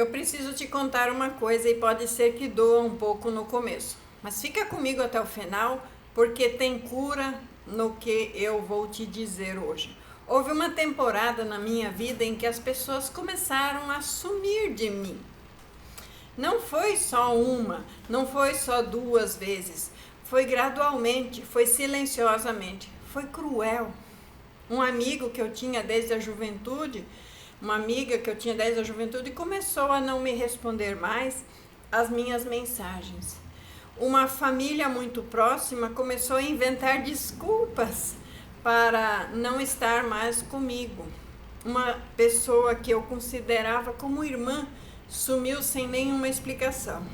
Eu preciso te contar uma coisa e pode ser que doa um pouco no começo, mas fica comigo até o final, porque tem cura no que eu vou te dizer hoje. Houve uma temporada na minha vida em que as pessoas começaram a sumir de mim. Não foi só uma, não foi só duas vezes, foi gradualmente, foi silenciosamente, foi cruel. Um amigo que eu tinha desde a juventude, uma amiga que eu tinha desde a juventude, começou a não me responder mais as minhas mensagens. Uma família muito próxima começou a inventar desculpas para não estar mais comigo. Uma pessoa que eu considerava como irmã sumiu sem nenhuma explicação.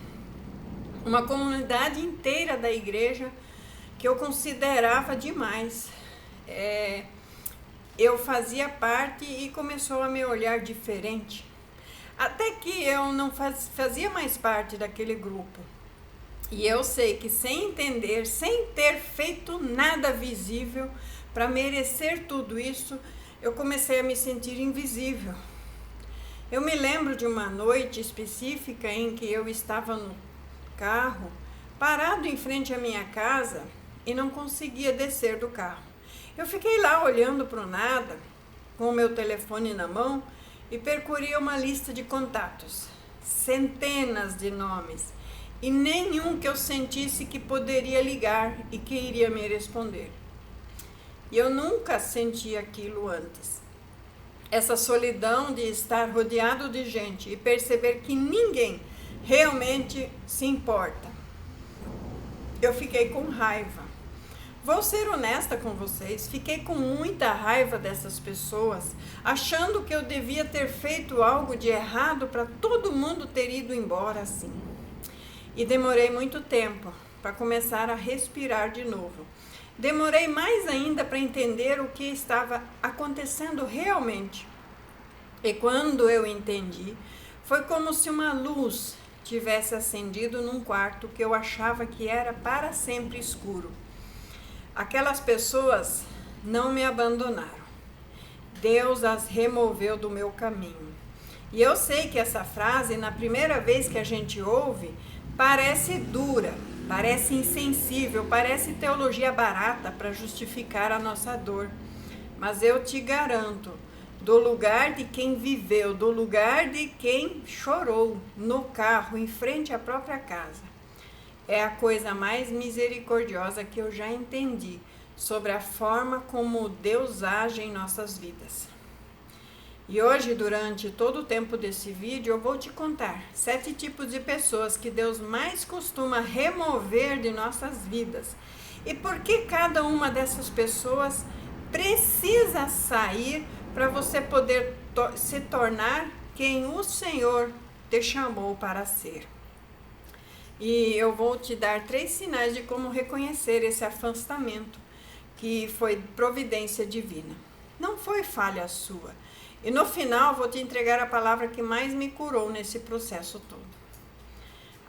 Uma comunidade inteira da igreja que eu considerava demais. Eu fazia parte e começou a me olhar diferente. Até que eu não fazia mais parte daquele grupo. E eu sei que sem entender, sem ter feito nada visível para merecer tudo isso, eu comecei a me sentir invisível. Eu me lembro de uma noite específica em que eu estava no carro, parado em frente à minha casa e não conseguia descer do carro. Eu fiquei lá olhando para o nada, com o meu telefone na mão, e percorria uma lista de contatos, centenas de nomes, e nenhum que eu sentisse que poderia ligar e que iria me responder. E eu nunca senti aquilo antes. Essa solidão de estar rodeado de gente e perceber que ninguém realmente se importa. Eu fiquei com raiva. Vou ser honesta com vocês, fiquei com muita raiva dessas pessoas, achando que eu devia ter feito algo de errado para todo mundo ter ido embora assim. E demorei muito tempo para começar a respirar de novo. Demorei mais ainda para entender o que estava acontecendo realmente. E quando eu entendi, foi como se uma luz tivesse acendido num quarto que eu achava que era para sempre escuro. Aquelas pessoas não me abandonaram. Deus as removeu do meu caminho. E eu sei que essa frase, na primeira vez que a gente ouve, parece dura, parece insensível, parece teologia barata para justificar a nossa dor. Mas eu te garanto, do lugar de quem viveu, do lugar de quem chorou no carro, em frente à própria casa, é a coisa mais misericordiosa que eu já entendi sobre a forma como Deus age em nossas vidas. E hoje, durante todo o tempo desse vídeo, eu vou te contar 7 tipos de pessoas que Deus mais costuma remover de nossas vidas. E por que cada uma dessas pessoas precisa sair para você poder se tornar quem o Senhor te chamou para ser. E eu vou te dar 3 sinais de como reconhecer esse afastamento, que foi providência divina. Não foi falha sua. E no final vou te entregar a palavra que mais me curou nesse processo todo.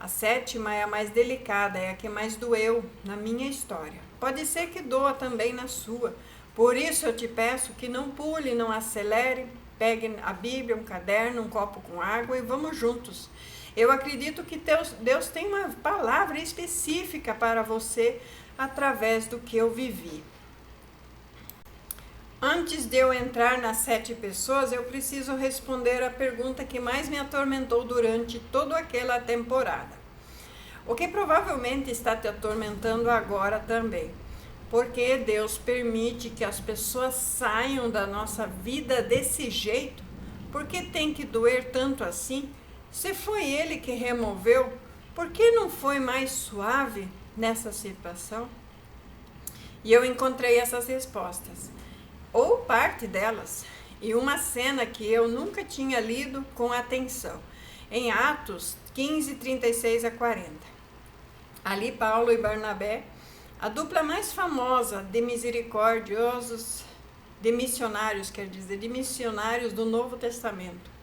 A 7ª é a mais delicada, é a que mais doeu na minha história. Pode ser que doa também na sua. Por isso eu te peço que não pule, não acelere, pegue a Bíblia, um caderno, um copo com água e vamos juntos. Eu acredito que Deus tem uma palavra específica para você através do que eu vivi. Antes de eu entrar nas 7 pessoas, eu preciso responder a pergunta que mais me atormentou durante toda aquela temporada. O que provavelmente está te atormentando agora também. Porque Deus permite que as pessoas saiam da nossa vida desse jeito? Por que tem que doer tanto assim? Se foi Ele que removeu, por que não foi mais suave nessa situação? E eu encontrei essas respostas, ou parte delas, e uma cena que eu nunca tinha lido com atenção, em Atos 15, 36 a 40. Ali Paulo e Barnabé, a dupla mais famosa de misericordiosos, de missionários do Novo Testamento.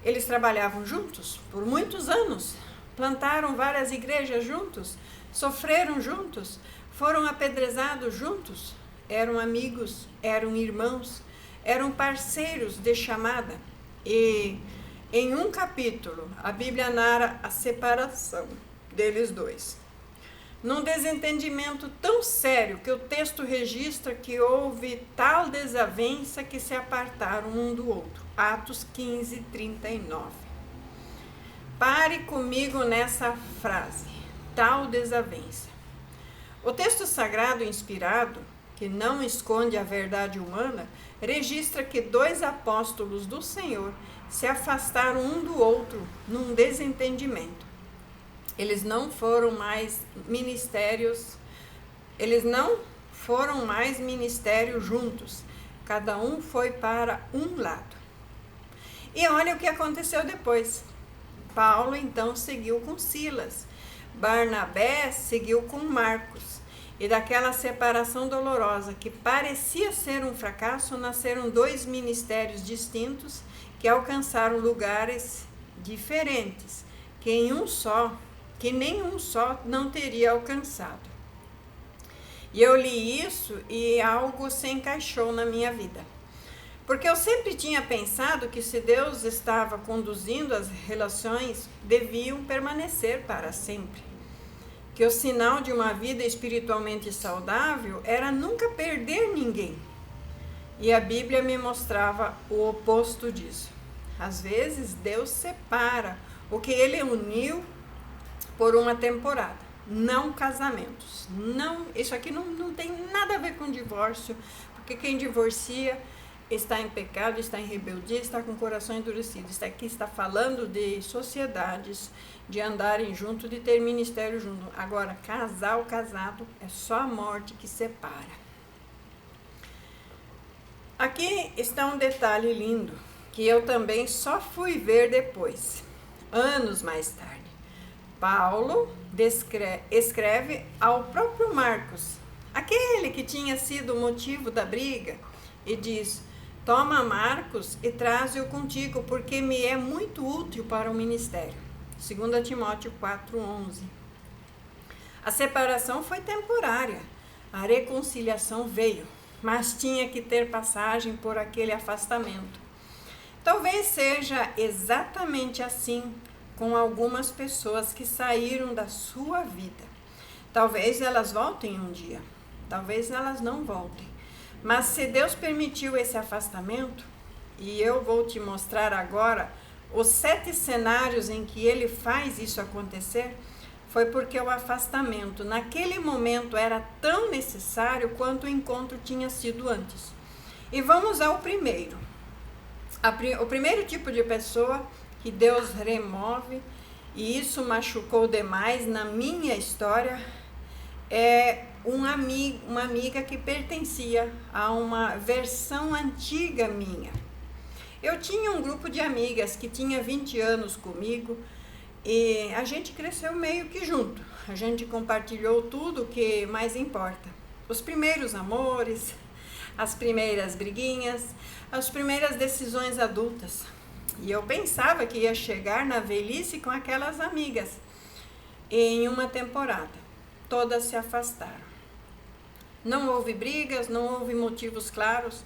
Eles trabalhavam juntos por muitos anos, plantaram várias igrejas juntos, sofreram juntos, foram apedrejados juntos, eram amigos, eram irmãos, eram parceiros de chamada. E Em um capítulo, a Bíblia narra a separação deles dois. Num desentendimento tão sério que o texto registra que houve tal desavença que se apartaram um do outro. Atos 15, 39. Pare comigo nessa frase, tal desavença. O texto sagrado inspirado, que não esconde a verdade humana, registra que dois apóstolos do Senhor se afastaram um do outro num desentendimento. Eles não foram mais ministérios juntos. Cada um foi para um lado. E olha o que aconteceu depois. Paulo então seguiu com Silas. Barnabé seguiu com Marcos. E daquela separação dolorosa que parecia ser um fracasso, nasceram dois ministérios distintos que alcançaram lugares diferentes, que nenhum só não teria alcançado. E eu li isso e algo se encaixou na minha vida. Porque eu sempre tinha pensado que se Deus estava conduzindo as relações, deviam permanecer para sempre. Que o sinal de uma vida espiritualmente saudável era nunca perder ninguém. E a Bíblia me mostrava o oposto disso. Às vezes Deus separa o que Ele uniu por uma temporada, não casamentos. Não, isso aqui não tem nada a ver com divórcio, porque quem divorcia está em pecado, está em rebeldia, está com o coração endurecido. Isso aqui está falando de sociedades, de andarem junto, de ter ministério junto. Agora, casado, é só a morte que separa. Aqui está um detalhe lindo, que eu também só fui ver depois, anos mais tarde. Paulo escreve ao próprio Marcos, aquele que tinha sido o motivo da briga, e diz: toma Marcos e traze-o contigo, porque me é muito útil para o ministério. 2 Timóteo 4:11. A separação foi temporária, a reconciliação veio, mas tinha que ter passagem por aquele afastamento. Talvez seja exatamente assim com algumas pessoas que saíram da sua vida. Talvez elas voltem um dia, talvez elas não voltem. Mas se Deus permitiu esse afastamento, e eu vou te mostrar agora os 7 cenários em que Ele faz isso acontecer, foi porque o afastamento naquele momento era tão necessário quanto o encontro tinha sido antes. E vamos ao primeiro. O primeiro tipo de pessoa que Deus remove, e isso machucou demais na minha história, é uma amiga que pertencia a uma versão antiga minha. Eu tinha um grupo de amigas que tinha 20 anos comigo e a gente cresceu meio que junto. A gente compartilhou tudo o que mais importa. Os primeiros amores, as primeiras briguinhas, as primeiras decisões adultas. E eu pensava que ia chegar na velhice com aquelas amigas. E em uma temporada, todas se afastaram. Não houve brigas, não houve motivos claros.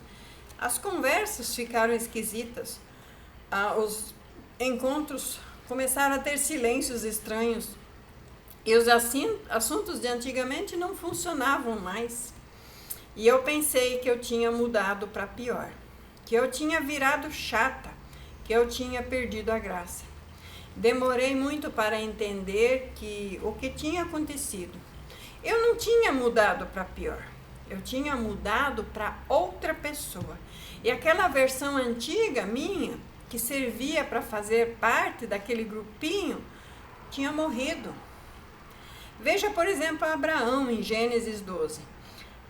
As conversas ficaram esquisitas. Os encontros começaram a ter silêncios estranhos. E os assuntos de antigamente não funcionavam mais. E eu pensei que eu tinha mudado para pior. Que eu tinha virado chata. Que eu tinha perdido a graça. Demorei muito para entender o que tinha acontecido. Eu não tinha mudado para pior, eu tinha mudado para outra pessoa. E aquela versão antiga minha, que servia para fazer parte daquele grupinho, tinha morrido. Veja, por exemplo, Abraão em Gênesis 12.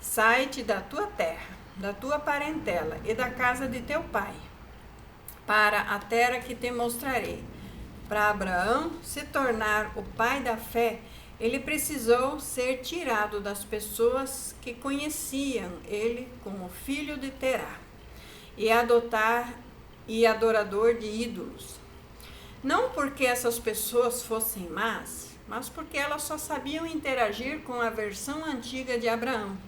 Sai-te da tua terra, da tua parentela e da casa de teu pai, para a terra que te mostrarei. Para Abraão se tornar o pai da fé, ele precisou ser tirado das pessoas que conheciam ele como filho de Terá e adorador de ídolos. Não porque essas pessoas fossem más, mas porque elas só sabiam interagir com a versão antiga de Abraão.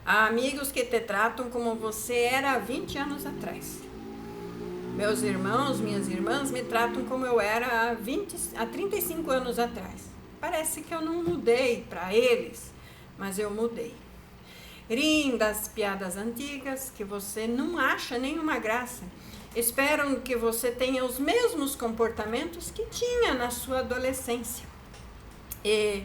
Há amigos que te tratam como você era há 20 anos atrás. Meus irmãos, minhas irmãs me tratam como eu era há 35 anos atrás. Parece que eu não mudei para eles, mas eu mudei. Riem das piadas antigas que você não acha nenhuma graça. Esperam que você tenha os mesmos comportamentos que tinha na sua adolescência. E,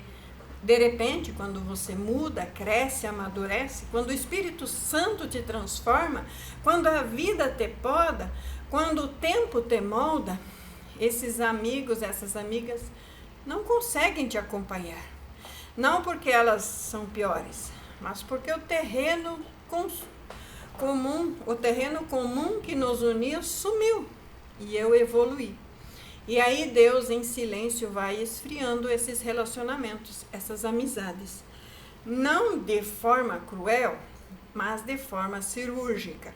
de repente, quando você muda, cresce, amadurece, quando o Espírito Santo te transforma, quando a vida te poda, quando o tempo te molda, esses amigos, essas amigas não conseguem te acompanhar. Não porque elas são piores, mas porque o terreno comum que nos unia sumiu e eu evoluí. E aí Deus em silêncio vai esfriando esses relacionamentos, essas amizades. Não de forma cruel, mas de forma cirúrgica.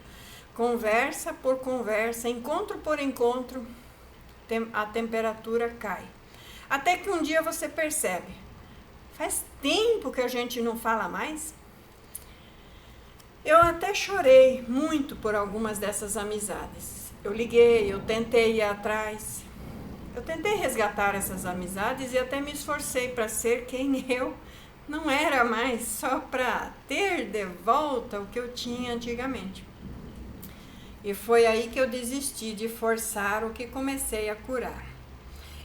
Conversa por conversa, encontro por encontro, a temperatura cai. Até que um dia você percebe, faz tempo que a gente não fala mais. Eu até chorei muito por algumas dessas amizades. Eu liguei, eu tentei ir atrás. Eu tentei resgatar essas amizades e até me esforcei para ser quem eu não era mais, só para ter de volta o que eu tinha antigamente. E foi aí que eu desisti de forçar o que comecei a curar.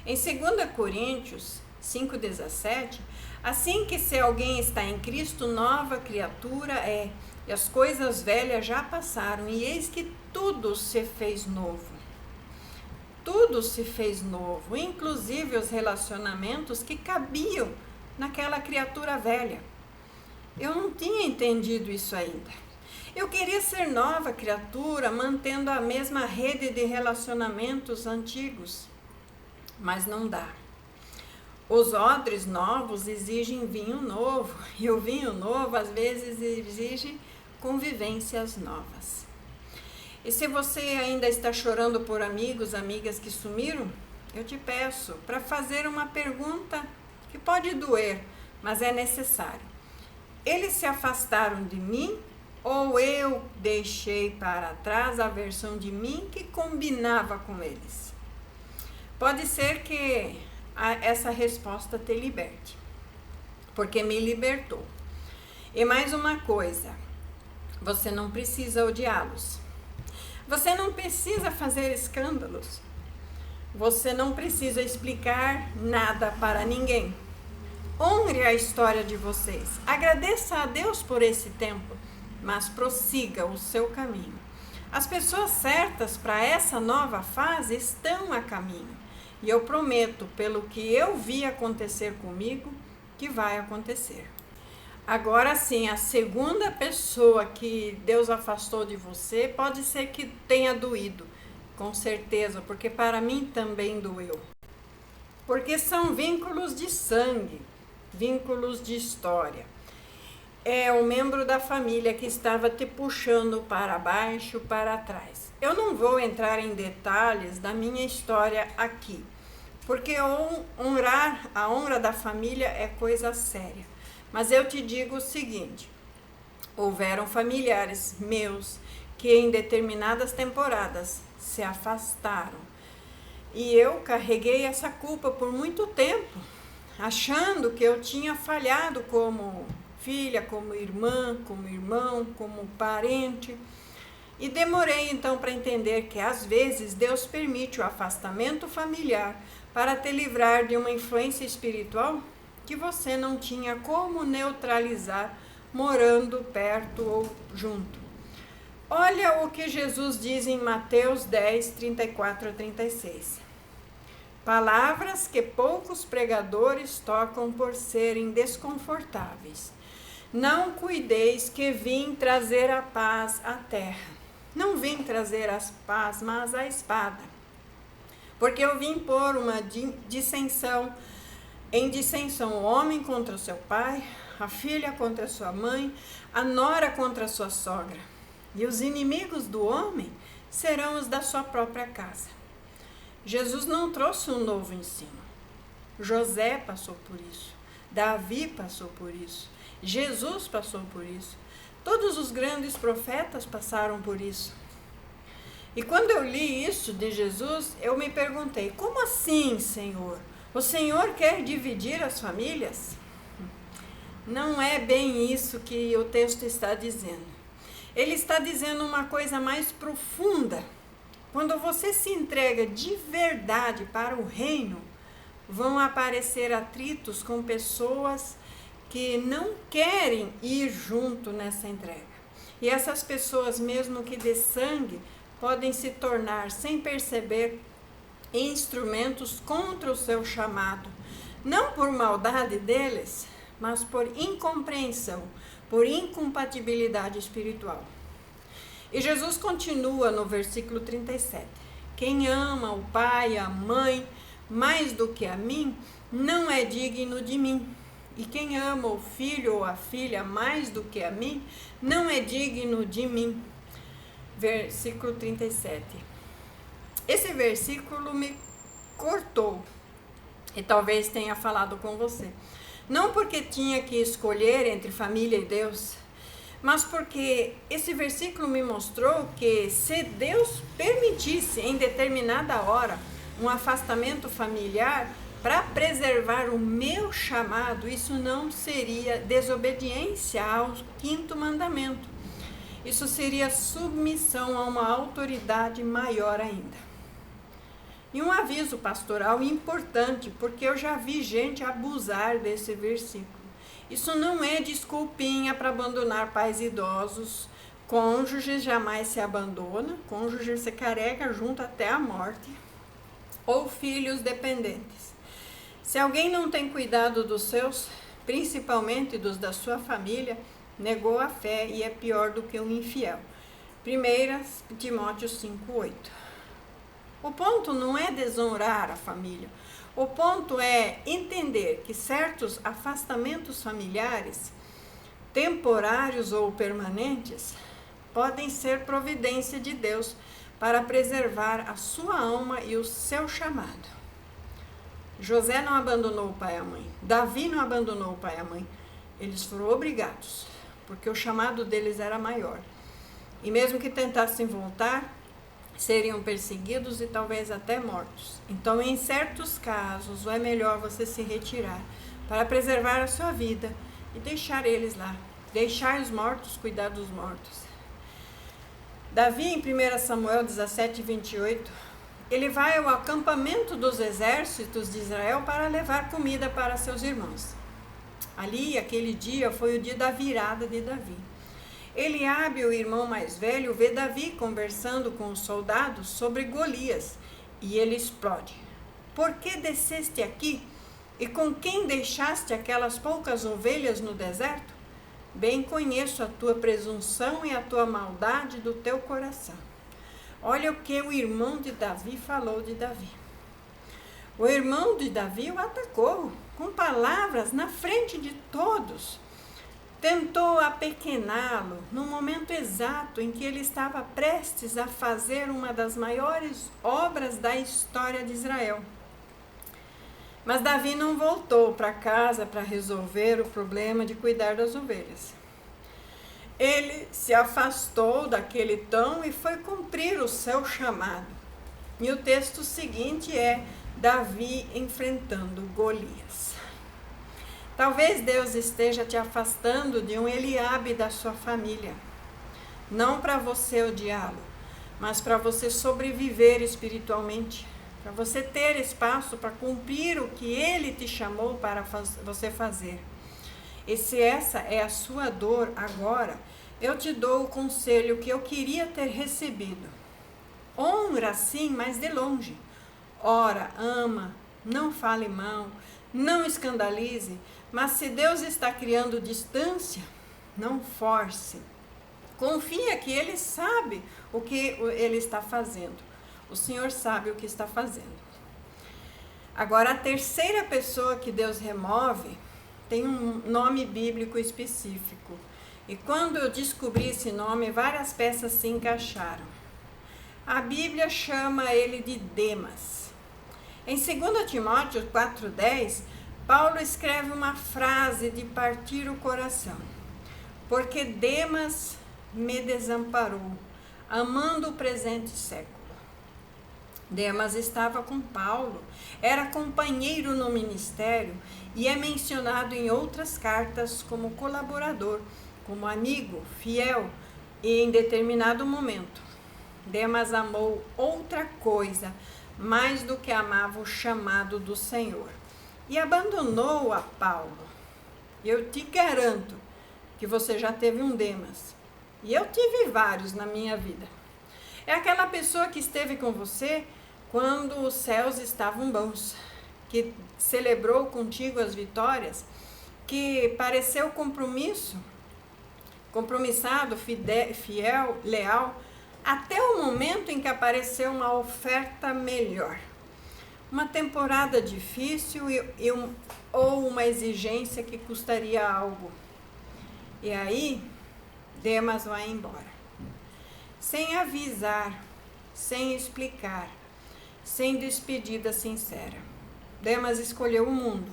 Em 2 Coríntios 5,17, assim que se alguém está em Cristo, nova criatura é, e as coisas velhas já passaram, e eis que tudo se fez novo. Tudo se fez novo, inclusive os relacionamentos que cabiam naquela criatura velha. Eu não tinha entendido isso ainda. Eu queria ser nova criatura, mantendo a mesma rede de relacionamentos antigos, mas não dá. Os odres novos exigem vinho novo, e o vinho novo às vezes exige convivências novas. E se você ainda está chorando por amigos, amigas que sumiram, eu te peço para fazer uma pergunta que pode doer, mas é necessário. Eles se afastaram de mim ou eu deixei para trás a versão de mim que combinava com eles? Pode ser que essa resposta te liberte, porque me libertou. E mais uma coisa, você não precisa odiá-los. Você não precisa fazer escândalos. Você não precisa explicar nada para ninguém. Honre a história de vocês. Agradeça a Deus por esse tempo, mas prossiga o seu caminho. As pessoas certas para essa nova fase estão a caminho. E eu prometo, pelo que eu vi acontecer comigo, que vai acontecer. Agora sim, a segunda pessoa que Deus afastou de você, pode ser que tenha doído, com certeza, porque para mim também doeu. Porque são vínculos de sangue, vínculos de história. É o membro da família que estava te puxando para baixo, para trás. Eu não vou entrar em detalhes da minha história aqui, porque a honra da família é coisa séria. Mas eu te digo o seguinte, houveram familiares meus que em determinadas temporadas se afastaram. E eu carreguei essa culpa por muito tempo, achando que eu tinha falhado como filha, como irmã, como irmão, como parente. E demorei então para entender que às vezes Deus permite o afastamento familiar para te livrar de uma influência espiritual que você não tinha como neutralizar morando perto ou junto. Olha o que Jesus diz em Mateus 10, 34 a 36. Palavras que poucos pregadores tocam por serem desconfortáveis. Não cuideis que vim trazer a paz à terra. Não vim trazer a paz, mas a espada. Porque eu vim pôr uma dissensão, em dissensão o homem contra o seu pai, a filha contra a sua mãe, a nora contra a sua sogra. E os inimigos do homem serão os da sua própria casa. Jesus não trouxe um novo ensino. José passou por isso. Davi passou por isso. Jesus passou por isso. Todos os grandes profetas passaram por isso. E quando eu li isso de Jesus, eu me perguntei, como assim, Senhor? O Senhor quer dividir as famílias? Não é bem isso que o texto está dizendo. Ele está dizendo uma coisa mais profunda. Quando você se entrega de verdade para o reino, vão aparecer atritos com pessoas que não querem ir junto nessa entrega. E essas pessoas, mesmo que de sangue, podem se tornar, sem perceber, instrumentos contra o seu chamado. Não por maldade deles, mas por incompreensão, por incompatibilidade espiritual. E Jesus continua no versículo 37. Quem ama o pai e a mãe mais do que a mim, não é digno de mim. E quem ama o filho ou a filha mais do que a mim, não é digno de mim. Versículo 37. Esse versículo me cortou. E talvez tenha falado com você. Não porque tinha que escolher entre família e Deus, mas porque esse versículo me mostrou que se Deus permitisse em determinada hora um afastamento familiar para preservar o meu chamado, isso não seria desobediência ao 5º mandamento. Isso seria submissão a uma autoridade maior ainda. E um aviso pastoral importante, porque eu já vi gente abusar desse versículo. Isso não é desculpinha para abandonar pais idosos. Cônjuges jamais se abandona, cônjuge se carrega junto até a morte. Ou filhos dependentes. Se alguém não tem cuidado dos seus, principalmente dos da sua família, negou a fé e é pior do que um infiel. 1 Timóteo 5:8. O ponto não é desonrar a família. O ponto é entender que certos afastamentos familiares, temporários ou permanentes, podem ser providência de Deus para preservar a sua alma e o seu chamado. José não abandonou o pai e a mãe. Davi não abandonou o pai e a mãe. Eles foram obrigados, porque o chamado deles era maior. E mesmo que tentassem voltar, seriam perseguidos e talvez até mortos. Então, em certos casos, é melhor você se retirar para preservar a sua vida e deixar eles lá. Deixar os mortos cuidar dos mortos. Davi, em 1 Samuel 17:28, ele vai ao acampamento dos exércitos de Israel para levar comida para seus irmãos. Ali, aquele dia, foi o dia da virada de Davi. Eliabe, o irmão mais velho, vê Davi conversando com os soldados sobre Golias e ele explode. Por que desceste aqui e com quem deixaste aquelas poucas ovelhas no deserto? Bem conheço a tua presunção e a tua maldade do teu coração. Olha o que o irmão de Davi falou de Davi. O irmão de Davi o atacou com palavras na frente de todos. Tentou apequená-lo no momento exato em que ele estava prestes a fazer uma das maiores obras da história de Israel. Mas Davi não voltou para casa para resolver o problema de cuidar das ovelhas. Ele se afastou daquele tom e foi cumprir o seu chamado. E o texto seguinte é Davi enfrentando Golias. Talvez Deus esteja te afastando de um Eliabe da sua família. Não para você odiá-lo, mas para você sobreviver espiritualmente. Para você ter espaço para cumprir o que ele te chamou para você fazer. E se essa é a sua dor agora, eu te dou o conselho que eu queria ter recebido. Honra sim, mas de longe. Ora, ama, não fale mal, não escandalize, mas se Deus está criando distância, não force. Confia que Ele sabe o que Ele está fazendo. O Senhor sabe o que está fazendo. Agora, a terceira pessoa que Deus remove tem um nome bíblico específico. E quando eu descobri esse nome, várias peças se encaixaram. A Bíblia chama ele de Demas. Em 2 Timóteo 4:10, Paulo escreve uma frase de partir o coração. Porque Demas me desamparou, amando o presente século. Demas estava com Paulo, era companheiro no ministério e é mencionado em outras cartas como colaborador, como amigo, fiel e em determinado momento. Demas amou outra coisa mais do que amava o chamado do Senhor e abandonou a Paulo. Eu te garanto que você já teve um Demas e eu tive vários na minha vida. É aquela pessoa que esteve com você quando os céus estavam bons, que celebrou contigo as vitórias, que pareceu compromissado, fiel, leal, até o momento em que apareceu uma oferta melhor. Uma temporada difícil ou uma exigência que custaria algo. E aí, Demas vai embora. Sem avisar, sem explicar, sem despedida sincera. Demas escolheu o mundo.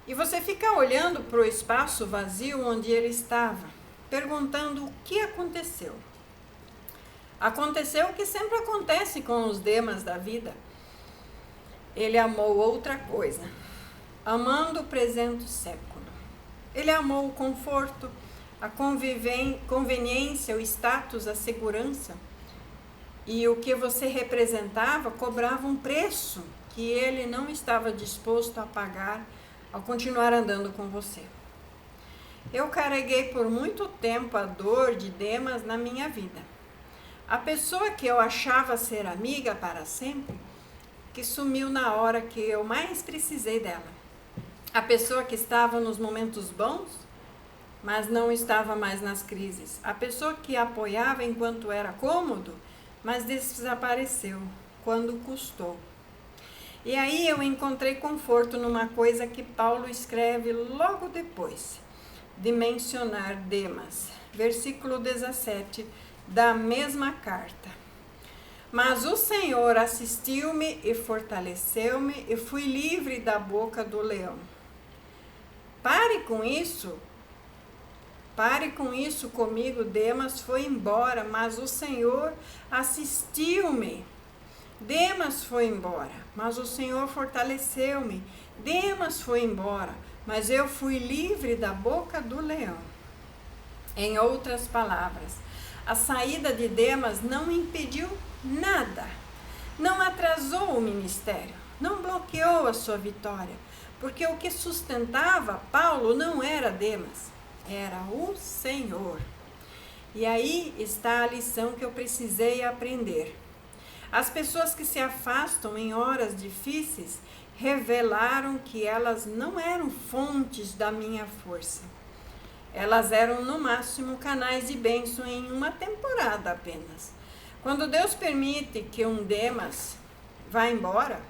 E você fica olhando para o espaço vazio onde ele estava, perguntando o que aconteceu. Aconteceu o que sempre acontece com os Demas da vida. Ele amou outra coisa, amando o presente século. Ele amou o conforto, a conveniência, o status, a segurança. E o que você representava cobrava um preço que ele não estava disposto a pagar ao continuar andando com você. Eu carreguei por muito tempo a dor de Demas na minha vida. A pessoa que eu achava ser amiga para sempre, que sumiu na hora que eu mais precisei dela. A pessoa que estava nos momentos bons, mas não estava mais nas crises. A pessoa que apoiava enquanto era cômodo, mas desapareceu quando custou. E aí eu encontrei conforto numa coisa que Paulo escreve logo depois de mencionar Demas. Versículo 17 da mesma carta. Mas o Senhor assistiu-me e fortaleceu-me e fui livre da boca do leão. Pare com isso comigo. Demas foi embora, mas o Senhor assistiu-me. Demas foi embora, mas o Senhor fortaleceu-me. Demas foi embora, mas eu fui livre da boca do leão. Em outras palavras, a saída de Demas não impediu nada, não atrasou o ministério, não bloqueou a sua vitória, porque o que sustentava Paulo não era Demas, era o Senhor. E aí está a lição que eu precisei aprender. As pessoas que se afastam em horas difíceis revelaram que elas não eram fontes da minha força. Elas eram, no máximo, canais de bênção em uma temporada apenas. Quando Deus permite que um Demas vá embora,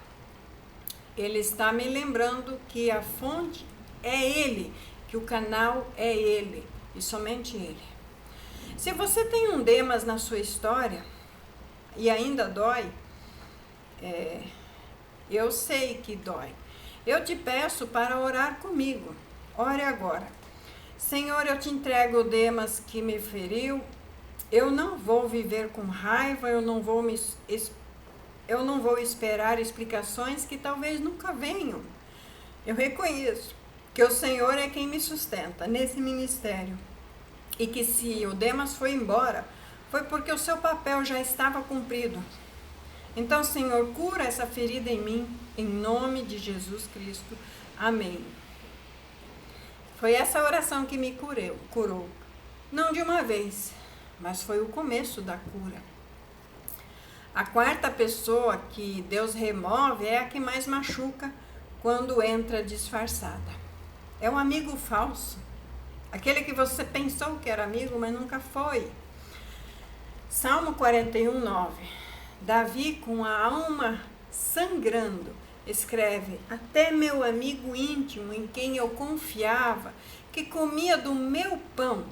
Ele está me lembrando que a fonte é Ele, que o canal é Ele, e somente Ele. Se você tem um Demas na sua história, e ainda dói, eu sei que dói. Eu te peço para orar comigo. Ore agora. Senhor, eu te entrego o Demas que me feriu. Eu não vou viver com raiva, eu não vou esperar explicações que talvez nunca venham. Eu reconheço que o Senhor é quem me sustenta nesse ministério. E que se o Demas foi embora, foi porque o seu papel já estava cumprido. Então, Senhor, cura essa ferida em mim, em nome de Jesus Cristo. Amém. Foi essa oração que me curou. Não de uma vez, mas foi o começo da cura. A quarta pessoa que Deus remove é a que mais machuca quando entra disfarçada. É um amigo falso. Aquele que você pensou que era amigo, mas nunca foi. Salmo 41, 9. Davi, com a alma sangrando, escreve: até meu amigo íntimo, em quem eu confiava, que comia do meu pão,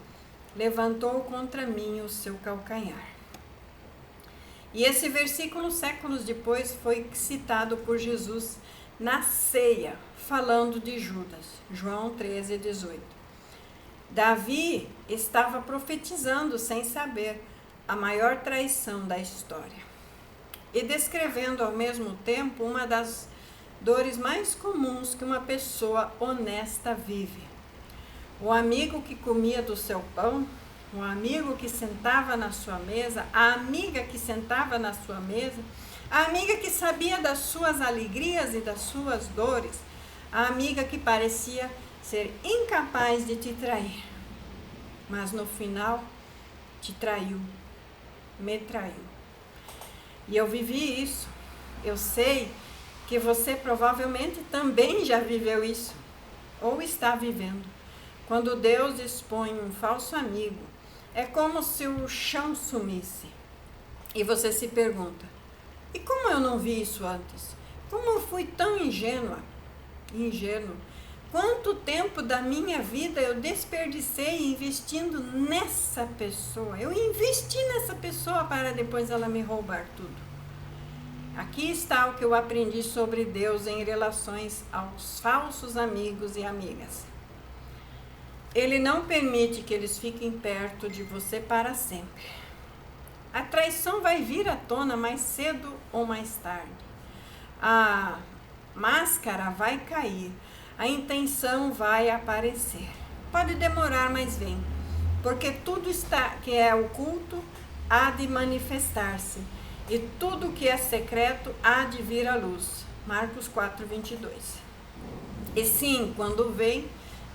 levantou contra mim o seu calcanhar. E esse versículo, séculos depois, foi citado por Jesus na ceia, falando de Judas, João 13, 18. Davi estava profetizando sem saber, a maior traição da história, e descrevendo ao mesmo tempo uma das dores mais comuns que uma pessoa honesta vive. O amigo que comia do seu pão, o amigo que sentava na sua mesa, a amiga que sentava na sua mesa, a amiga que sabia das suas alegrias e das suas dores, a amiga que parecia ser incapaz de te trair, mas no final te traiu, me traiu. E eu vivi isso. Eu sei que você provavelmente também já viveu isso, ou está vivendo. Quando Deus expõe um falso amigo, é como se o chão sumisse. E você se pergunta, e como eu não vi isso antes? Como eu fui tão ingênuo? Quanto tempo da minha vida eu desperdicei investindo nessa pessoa? Eu investi nessa pessoa para depois ela me roubar tudo. Aqui está o que eu aprendi sobre Deus em relações aos falsos amigos e amigas. Ele não permite que eles fiquem perto de você para sempre. A traição vai vir à tona mais cedo ou mais tarde. A máscara vai cair. A intenção vai aparecer. Pode demorar, mas vem. Porque tudo que é oculto há de manifestar-se. E tudo que é secreto há de vir à luz. Marcos 4:22. E sim, quando vem,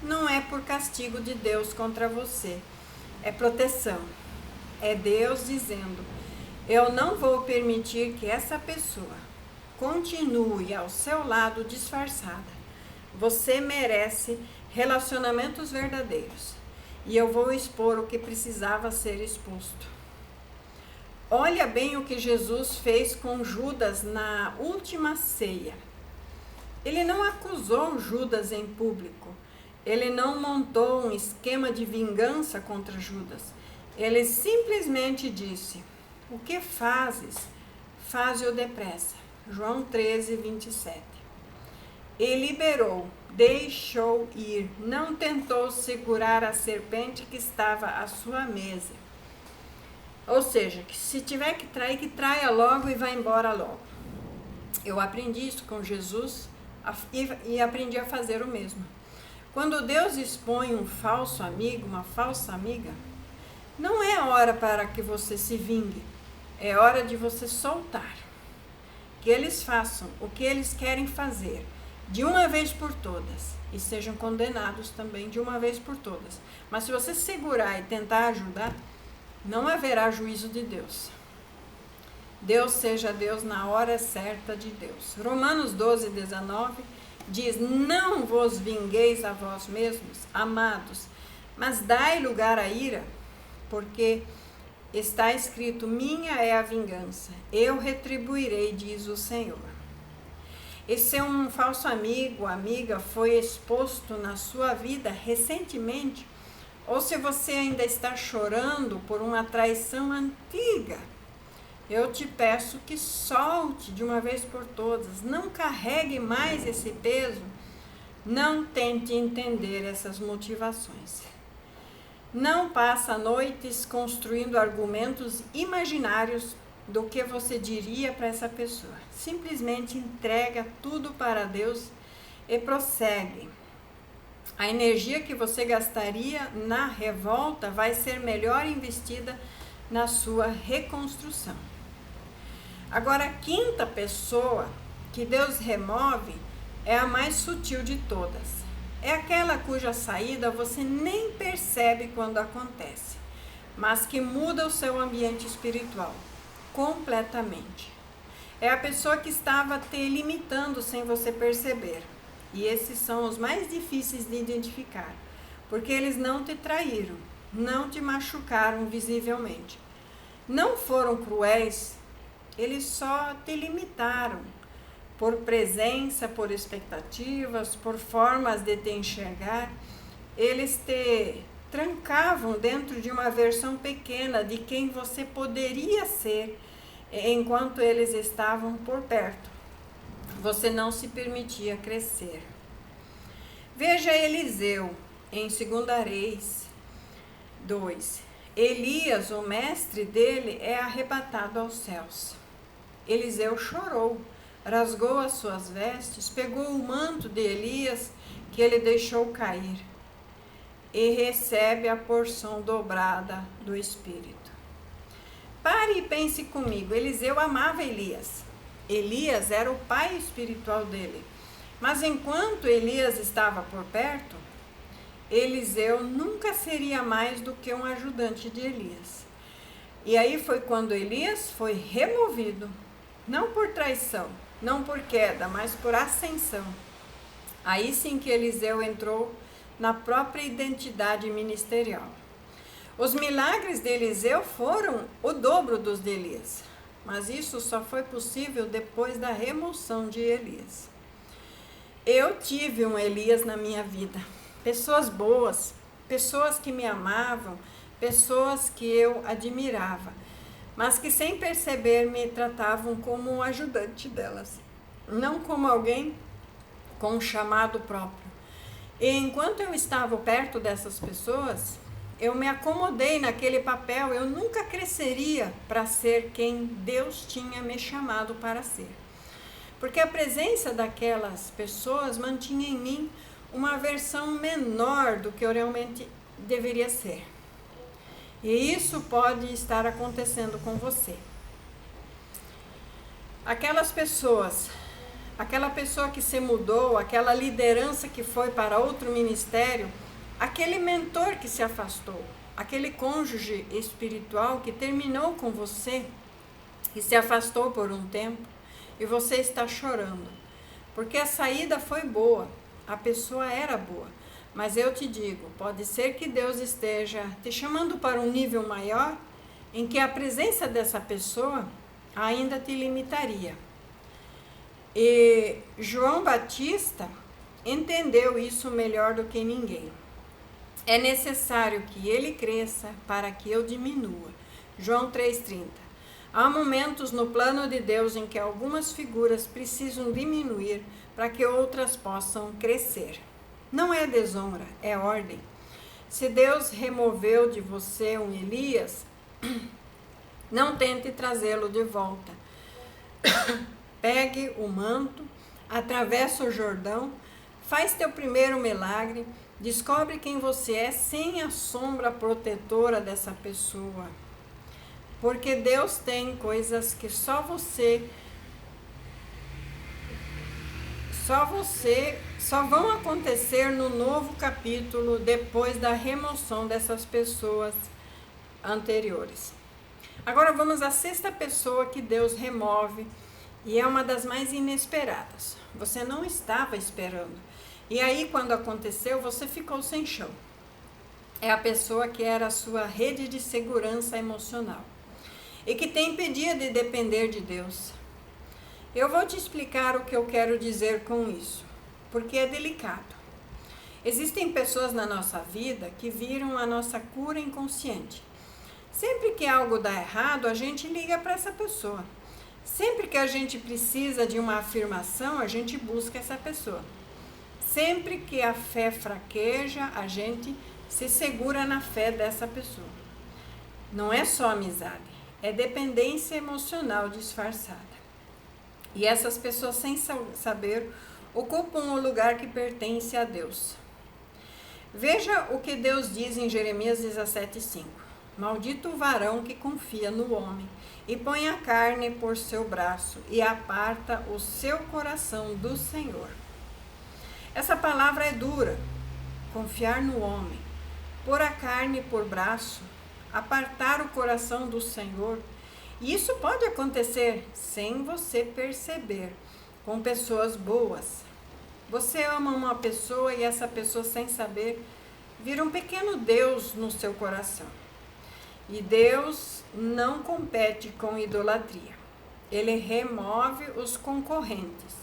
não é por castigo de Deus contra você. É proteção. É Deus dizendo, eu não vou permitir que essa pessoa continue ao seu lado disfarçada. Você merece relacionamentos verdadeiros. E eu vou expor o que precisava ser exposto. Olha bem o que Jesus fez com Judas na última ceia. Ele não acusou Judas em público. Ele não montou um esquema de vingança contra Judas. Ele simplesmente disse, o que fazes? Faze-o depressa. João 13:27. E liberou, deixou ir, não tentou segurar a serpente que estava à sua mesa. Ou seja, que se tiver que traia logo e vá embora logo. Eu aprendi isso com Jesus e aprendi a fazer o mesmo. Quando Deus expõe um falso amigo, uma falsa amiga, não é hora para que você se vingue, é hora de você soltar. Que eles façam o que eles querem fazer, de uma vez por todas, e sejam condenados também de uma vez por todas. Mas se você segurar e tentar ajudar, não haverá juízo de Deus. Deus seja Deus na hora certa de Deus. Romanos 12:19 diz, não vos vingueis a vós mesmos, amados, mas dai lugar à ira, porque está escrito, minha é a vingança, eu retribuirei, diz o Senhor. E se um falso amigo, amiga, foi exposto na sua vida recentemente, ou se você ainda está chorando por uma traição antiga, eu te peço que solte de uma vez por todas. Não carregue mais esse peso. Não tente entender essas motivações. Não passa noites construindo argumentos imaginários do que você diria para essa pessoa. Simplesmente entrega tudo para Deus e prossegue. A energia que você gastaria na revolta vai ser melhor investida na sua reconstrução. Agora, a quinta pessoa que Deus remove é a mais sutil de todas. É aquela cuja saída você nem percebe quando acontece, mas que muda o seu ambiente espiritual completamente. É a pessoa que estava te limitando sem você perceber. E esses são os mais difíceis de identificar, porque eles não te traíram, não te machucaram visivelmente. Não foram cruéis, eles só te limitaram por presença, por expectativas, por formas de te enxergar. Eles te trancavam dentro de uma versão pequena de quem você poderia ser enquanto eles estavam por perto. Você não se permitia crescer. Veja Eliseu em 2 Reis 2. Elias, o mestre dele, é arrebatado aos céus. Eliseu chorou, rasgou as suas vestes, pegou o manto de Elias que ele deixou cair e recebe a porção dobrada do Espírito. Pare e pense comigo, Eliseu amava Elias. Elias era o pai espiritual dele. Mas enquanto Elias estava por perto, Eliseu nunca seria mais do que um ajudante de Elias. E aí foi quando Elias foi removido, não por traição, não por queda, mas por ascensão. Aí sim que Eliseu entrou na própria identidade ministerial. Os milagres de Eliseu foram o dobro dos de Elias, mas isso só foi possível depois da remoção de Elias. Eu tive um Elias na minha vida, pessoas boas, pessoas que me amavam, pessoas que eu admirava, mas que sem perceber me tratavam como um ajudante delas, não como alguém com um chamado próprio. E enquanto eu estava perto dessas pessoas, eu me acomodei naquele papel, eu nunca cresceria para ser quem Deus tinha me chamado para ser. Porque a presença daquelas pessoas mantinha em mim uma versão menor do que eu realmente deveria ser. E isso pode estar acontecendo com você. Aquelas pessoas, aquela pessoa que se mudou, aquela liderança que foi para outro ministério, aquele mentor que se afastou, aquele cônjuge espiritual que terminou com você e se afastou por um tempo e você está chorando, porque a saída foi boa, a pessoa era boa, mas eu te digo, pode ser que Deus esteja te chamando para um nível maior em que a presença dessa pessoa ainda te limitaria. E João Batista entendeu isso melhor do que ninguém. É necessário que ele cresça para que eu diminua. João 3,30. Há momentos no plano de Deus em que algumas figuras precisam diminuir para que outras possam crescer. Não é desonra, é ordem. Se Deus removeu de você um Elias, não tente trazê-lo de volta. Pegue o manto, atravessa o Jordão, faz teu primeiro milagre, descobre quem você é sem a sombra protetora dessa pessoa. Porque Deus tem coisas que só vão acontecer no novo capítulo depois da remoção dessas pessoas anteriores. Agora vamos à sexta pessoa que Deus remove e é uma das mais inesperadas. Você não estava esperando. E aí quando aconteceu, você ficou sem chão. É a pessoa que era a sua rede de segurança emocional e que te impedia de depender de Deus. Eu vou te explicar o que eu quero dizer com isso, porque é delicado. Existem pessoas na nossa vida que viram a nossa cura inconsciente. Sempre que algo dá errado, a gente liga para essa pessoa. Sempre que a gente precisa de uma afirmação, a gente busca essa pessoa. Sempre que a fé fraqueja, a gente se segura na fé dessa pessoa. Não é só amizade, é dependência emocional disfarçada. E essas pessoas, sem saber, ocupam o lugar que pertence a Deus. Veja o que Deus diz em Jeremias 17,5. Maldito o varão que confia no homem e põe a carne por seu braço e aparta o seu coração do Senhor. Essa palavra é dura. Confiar no homem, pôr a carne por braço, apartar o coração do Senhor. E isso pode acontecer sem você perceber, com pessoas boas. Você ama uma pessoa e essa pessoa, sem saber, vira um pequeno Deus no seu coração. E Deus não compete com idolatria. Ele remove os concorrentes.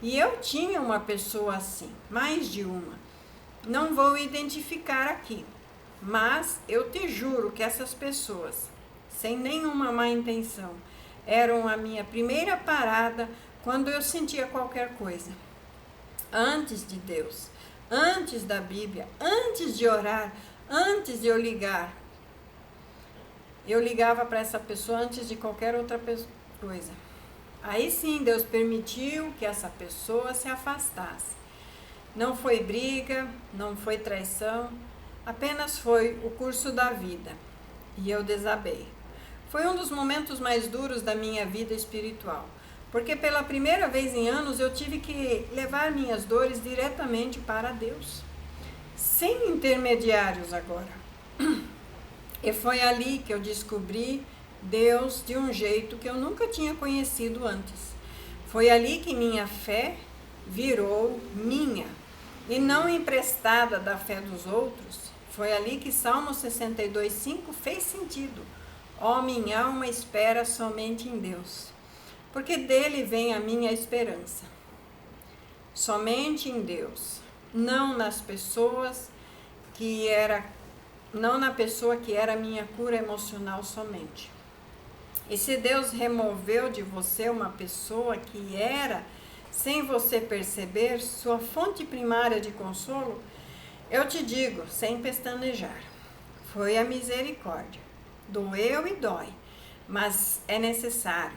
E eu tinha uma pessoa assim, mais de uma. Não vou identificar aqui, mas eu te juro que essas pessoas, sem nenhuma má intenção, eram a minha primeira parada quando eu sentia qualquer coisa. Antes de Deus, antes da Bíblia, antes de orar, antes de eu ligar. eu ligava para essa pessoa antes de qualquer outra coisa. Aí sim, Deus permitiu que essa pessoa se afastasse. Não foi briga, não foi traição, apenas foi o curso da vida. E eu desabei. Foi um dos momentos mais duros da minha vida espiritual, porque pela primeira vez em anos eu tive que levar minhas dores diretamente para Deus, sem intermediários agora. E foi ali que eu descobri Deus de um jeito que eu nunca tinha conhecido antes. Foi ali que minha fé virou minha e não emprestada da fé dos outros. Foi ali que Salmo 62:5 fez sentido. Ó, minha alma espera somente em Deus, porque dele vem a minha esperança. Somente em Deus, não nas pessoas não na pessoa que era minha cura emocional somente. E se Deus removeu de você uma pessoa que era, sem você perceber, sua fonte primária de consolo, eu te digo, sem pestanejar, foi a misericórdia. Doeu e dói, mas é necessário.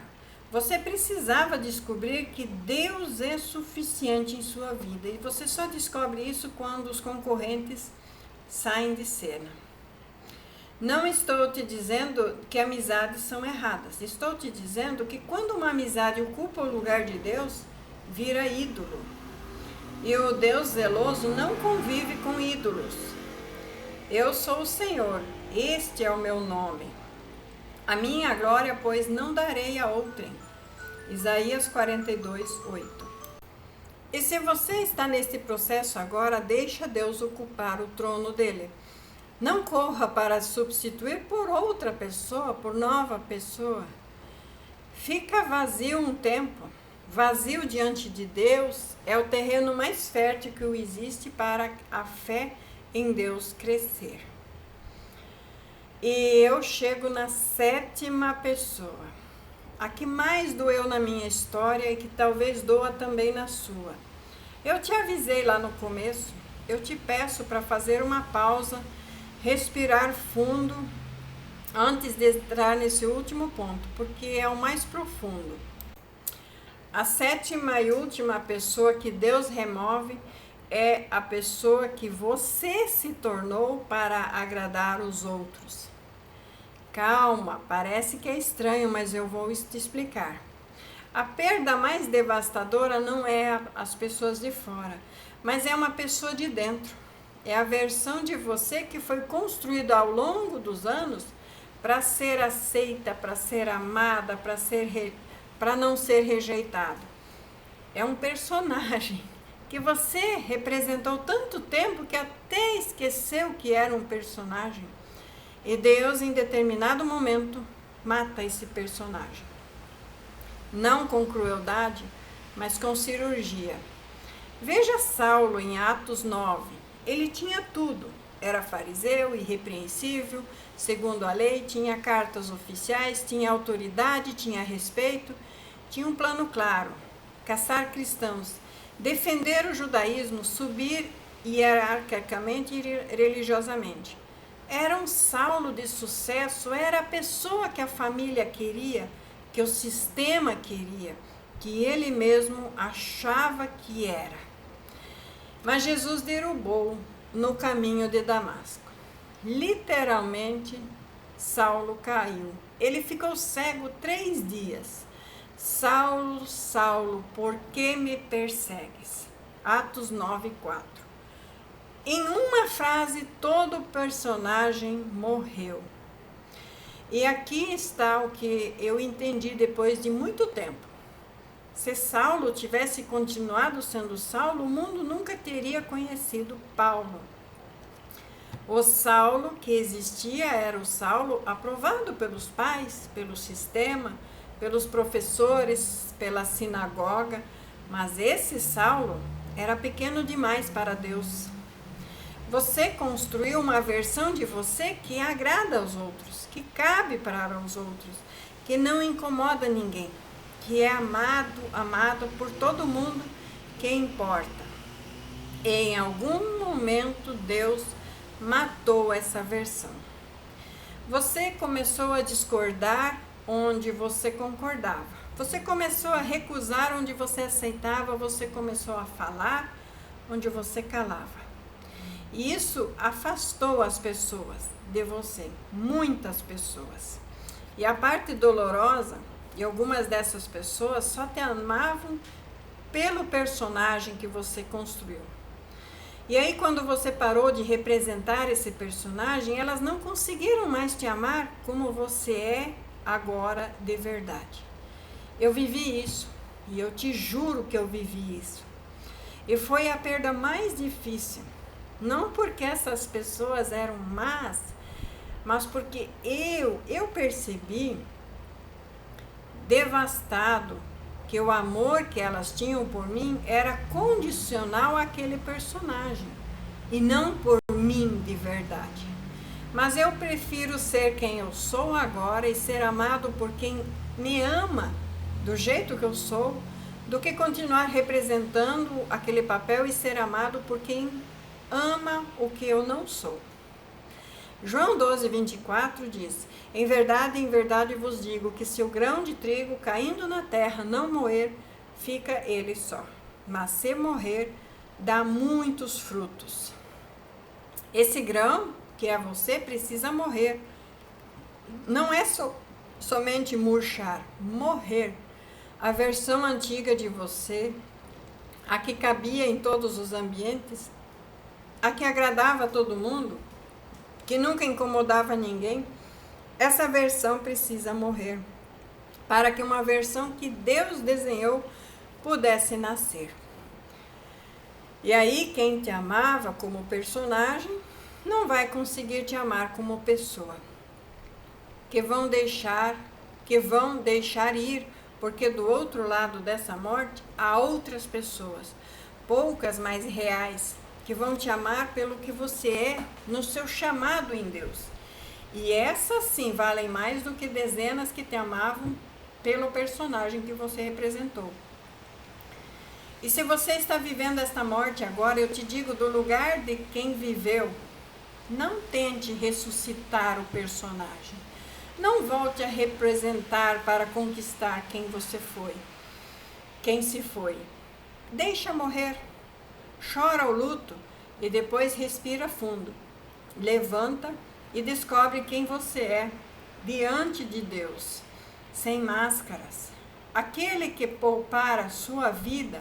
Você precisava descobrir que Deus é suficiente em sua vida, e você só descobre isso quando os concorrentes saem de cena. Não estou te dizendo que amizades são erradas. Estou te dizendo que quando uma amizade ocupa o lugar de Deus, vira ídolo. E o Deus zeloso não convive com ídolos. Eu sou o Senhor, este é o meu nome. A minha glória, pois, não darei a outrem. Isaías 42:8. E se você está neste processo agora, deixa Deus ocupar o trono dele. Não corra para substituir por outra pessoa, por nova pessoa. Fica vazio um tempo. Vazio diante de Deus é o terreno mais fértil que existe para a fé em Deus crescer. E eu chego na 7ª pessoa. A que mais doeu na minha história e que talvez doa também na sua. Eu te avisei lá no começo, eu te peço para fazer uma pausa, respirar fundo antes de entrar nesse último ponto, porque é o mais profundo. A 7ª e última pessoa que Deus remove é a pessoa que você se tornou para agradar os outros. Calma, parece que é estranho, mas eu vou te explicar. A perda mais devastadora não é as pessoas de fora, mas é uma pessoa de dentro. É a versão de você que foi construída ao longo dos anos para ser aceita, para ser amada, para não ser rejeitado. É um personagem que você representou tanto tempo que até esqueceu que era um personagem. E Deus, em determinado momento, mata esse personagem. Não com crueldade, mas com cirurgia. Veja Saulo em Atos 9. Ele tinha tudo. Era fariseu, irrepreensível, segundo a lei, tinha cartas oficiais, tinha autoridade, tinha respeito, tinha um plano claro: caçar cristãos, defender o judaísmo, subir hierarquicamente e religiosamente. Era um Saulo de sucesso, era a pessoa que a família queria, que o sistema queria, que ele mesmo achava que era. Mas Jesus derrubou no caminho de Damasco. Literalmente, Saulo caiu. Ele ficou cego 3 dias. Saulo, Saulo, por que me persegues? Atos 9:4. Em uma frase, todo o personagem morreu. E aqui está o que eu entendi depois de muito tempo. Se Saulo tivesse continuado sendo Saulo, o mundo nunca teria conhecido Paulo. O Saulo que existia era o Saulo aprovado pelos pais, pelo sistema, pelos professores, pela sinagoga, mas esse Saulo era pequeno demais para Deus. Você construiu uma versão de você que agrada aos outros, que cabe para os outros, que não incomoda ninguém, que é amado por todo mundo que importa. E em algum momento Deus matou essa versão. Você começou a discordar onde você concordava. Você começou a recusar onde você aceitava. Você começou a falar onde você calava. E isso afastou as pessoas de você, muitas pessoas. E a parte dolorosa, e algumas dessas pessoas só te amavam pelo personagem que você construiu. E aí, quando você parou de representar esse personagem, elas não conseguiram mais te amar como você é agora de verdade. Eu vivi isso, e eu te juro que eu vivi isso. E foi a perda mais difícil. Não porque essas pessoas eram más, mas porque eu percebi, devastado, que o amor que elas tinham por mim era condicional àquele personagem e não por mim de verdade. Mas eu prefiro ser quem eu sou agora e ser amado por quem me ama do jeito que eu sou, do que continuar representando aquele papel e ser amado por quem ama o que eu não sou. João 12:24 diz: em verdade vos digo que se o grão de trigo caindo na terra não moer, fica ele só. Mas se morrer, dá muitos frutos. Esse grão, que é você, precisa morrer. Não é somente murchar, morrer. A versão antiga de você, a que cabia em todos os ambientes, a que agradava a todo mundo, que nunca incomodava ninguém, essa versão precisa morrer, para que uma versão que Deus desenhou pudesse nascer. E aí, quem te amava como personagem, não vai conseguir te amar como pessoa. Que vão deixar ir, porque do outro lado dessa morte há outras pessoas, poucas mais reais, que vão te amar pelo que você é no seu chamado em Deus. E essas sim valem mais do que dezenas que te amavam pelo personagem que você representou. E se você está vivendo esta morte agora, eu te digo, do lugar de quem viveu, não tente ressuscitar o personagem. Não volte a representar para conquistar quem você foi, quem se foi. Deixa morrer. Chora o luto e depois respira fundo. Levanta e descobre quem você é diante de Deus, sem máscaras. Aquele que poupar a sua vida,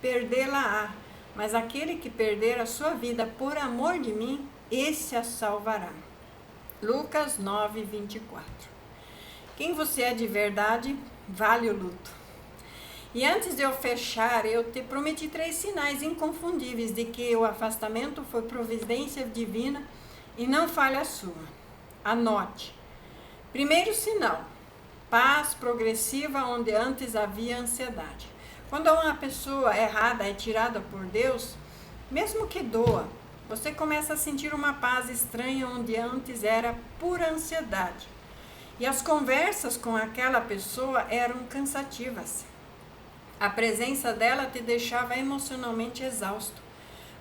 perdê-la-á, mas aquele que perder a sua vida por amor de mim, esse a salvará. Lucas 9:24. Quem você é de verdade, vale o luto. E antes de eu fechar, eu te prometi 3 sinais inconfundíveis de que o afastamento foi providência divina e não falha sua. Anote. Primeiro sinal, paz progressiva onde antes havia ansiedade. Quando uma pessoa errada é tirada por Deus, mesmo que doa, você começa a sentir uma paz estranha onde antes era pura ansiedade. E as conversas com aquela pessoa eram cansativas. A presença dela te deixava emocionalmente exausto.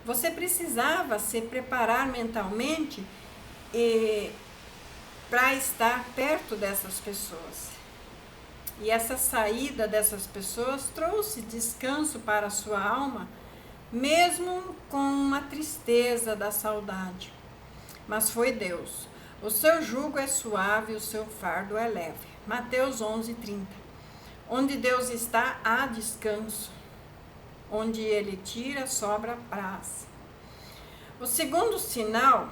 Você precisava se preparar mentalmente para estar perto dessas pessoas. E essa saída dessas pessoas trouxe descanso para a sua alma, mesmo com uma tristeza da saudade. Mas foi Deus. O seu jugo é suave, o seu fardo é leve. Mateus 11:30. Onde Deus está, há descanso. Onde Ele tira, sobra paz. O segundo sinal,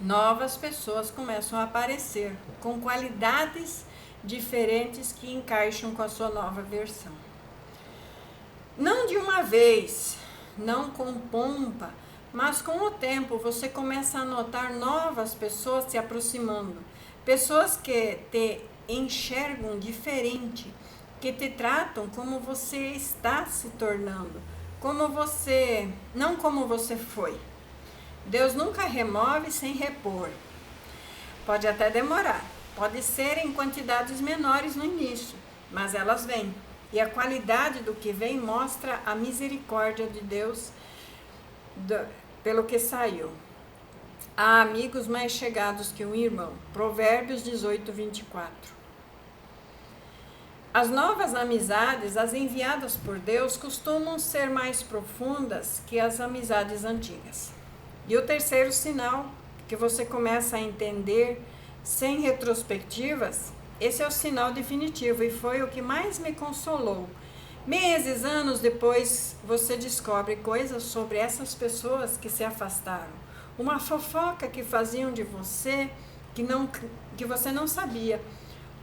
novas pessoas começam a aparecer, com qualidades diferentes que encaixam com a sua nova versão. Não de uma vez, não com pompa, mas com o tempo você começa a notar novas pessoas se aproximando. Pessoas que te enxergam diferente, que te tratam como você está se tornando, não como você foi. Deus nunca remove sem repor. Pode até demorar, pode ser em quantidades menores no início, mas elas vêm. E a qualidade do que vem mostra a misericórdia de Deus pelo que saiu. Há amigos mais chegados que um irmão. Provérbios 18, 24. As novas amizades, as enviadas por Deus, costumam ser mais profundas que as amizades antigas. E o terceiro sinal que você começa a entender sem retrospectivas, esse é o sinal definitivo e foi o que mais me consolou. Meses, anos depois, você descobre coisas sobre essas pessoas que se afastaram. Uma fofoca que faziam de você que você não sabia.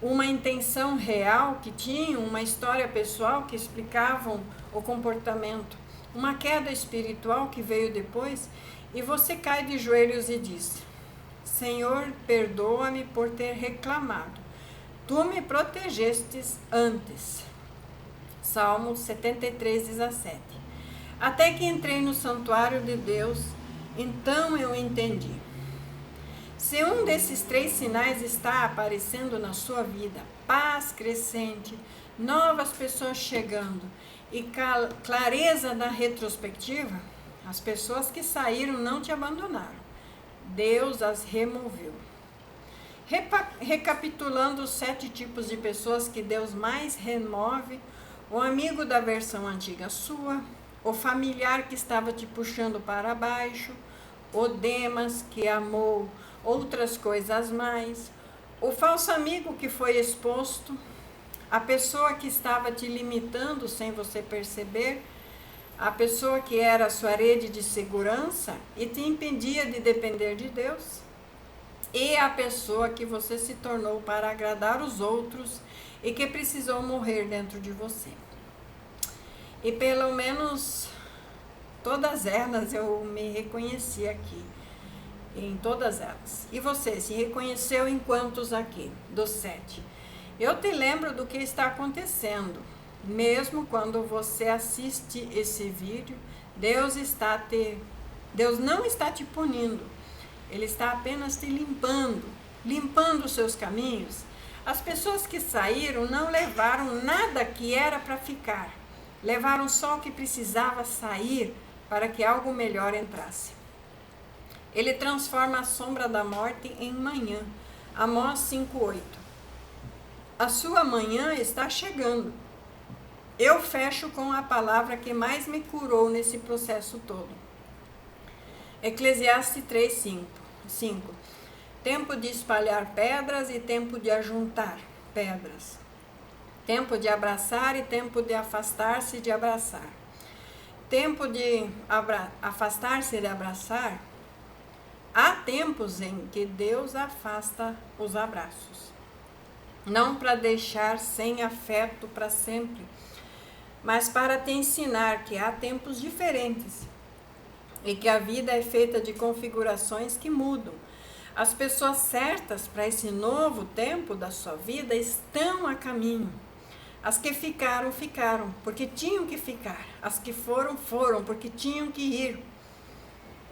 Uma intenção real que tinham, uma história pessoal que explicavam o comportamento, uma queda espiritual que veio depois, e você cai de joelhos e diz: Senhor, perdoa-me por ter reclamado. Tu me protegestes antes. Salmo 73, 17. Até que entrei no santuário de Deus, então eu entendi. Se um desses três sinais está aparecendo na sua vida, paz crescente, novas pessoas chegando e clareza na retrospectiva, as pessoas que saíram não te abandonaram. Deus as removeu. Recapitulando os 7 tipos de pessoas que Deus mais remove: o amigo da versão antiga sua, o familiar que estava te puxando para baixo, o Demas que amou outras coisas mais, o falso amigo que foi exposto, a pessoa que estava te limitando sem você perceber, a pessoa que era a sua rede de segurança e te impedia de depender de Deus, e a pessoa que você se tornou para agradar os outros e que precisou morrer dentro de você. E pelo menos todas elas eu me reconheci aqui, em todas elas. E você se reconheceu em quantos aqui, dos 7? Eu te lembro do que está acontecendo. Mesmo quando você assiste esse vídeo, Deus não está te punindo. Ele está apenas te limpando os seus caminhos. As pessoas que saíram não levaram nada que era para ficar. Levaram só o que precisava sair para que algo melhor entrasse. Ele transforma a sombra da morte em manhã. Amós 5:8. A sua manhã está chegando. Eu fecho com a palavra que mais me curou nesse processo todo. Eclesiastes 3:5. Tempo de espalhar pedras e tempo de ajuntar pedras. Tempo de abraçar e tempo de afastar-se de abraçar. Tempo de afastar-se e de abraçar. Há tempos em que Deus afasta os abraços. Não para deixar sem afeto para sempre, mas para te ensinar que há tempos diferentes e que a vida é feita de configurações que mudam. As pessoas certas para esse novo tempo da sua vida estão a caminho. As que ficaram, ficaram, porque tinham que ficar. As que foram, foram, porque tinham que ir.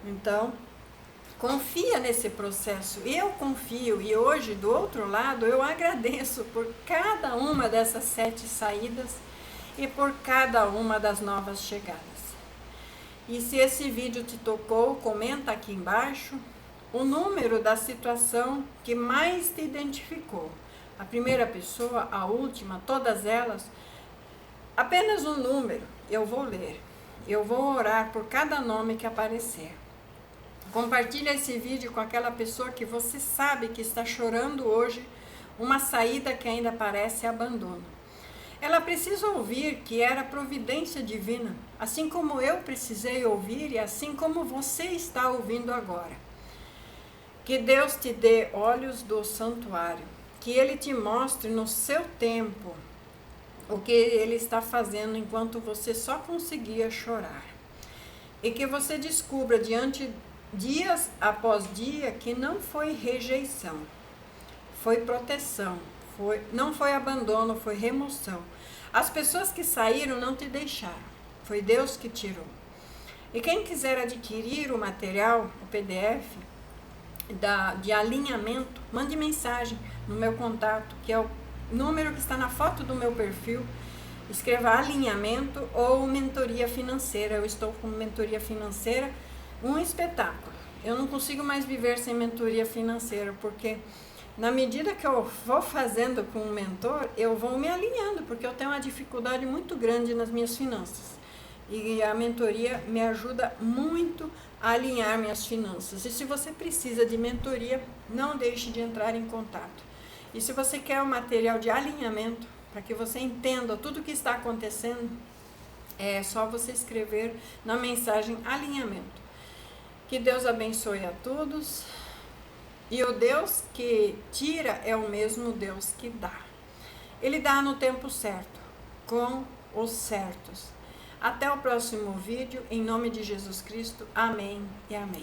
Então, confia nesse processo. Eu confio e hoje, do outro lado, eu agradeço por cada uma dessas 7 saídas e por cada uma das novas chegadas. E se esse vídeo te tocou, comenta aqui embaixo o número da situação que mais te identificou. A primeira pessoa, a última, todas elas, apenas um número. Eu vou ler. Eu vou orar por cada nome que aparecer. Compartilhe esse vídeo com aquela pessoa que você sabe que está chorando hoje uma saída que ainda parece abandono. Ela precisa ouvir que era providência divina, assim como eu precisei ouvir e assim como você está ouvindo agora. Que Deus te dê olhos do santuário, que Ele te mostre no seu tempo o que Ele está fazendo enquanto você só conseguia chorar. E que você descubra dias após dia que não foi rejeição, foi proteção, não foi abandono, foi remoção. As pessoas que saíram não te deixaram, foi Deus que tirou. E quem quiser adquirir o material, o PDF de alinhamento, mande mensagem no meu contato, que é o número que está na foto do meu perfil. Escreva alinhamento ou mentoria financeira. Eu estou com mentoria financeira um espetáculo. Eu não consigo mais viver sem mentoria financeira, porque na medida que eu vou fazendo com o mentor, eu vou me alinhando, porque eu tenho uma dificuldade muito grande nas minhas finanças. E a mentoria me ajuda muito a alinhar minhas finanças. E se você precisa de mentoria, não deixe de entrar em contato. E se você quer um material de alinhamento, para que você entenda tudo o que está acontecendo, é só você escrever na mensagem alinhamento. Que Deus abençoe a todos. E o Deus que tira é o mesmo Deus que dá. Ele dá no tempo certo, com os certos. Até o próximo vídeo, em nome de Jesus Cristo. Amém e amém.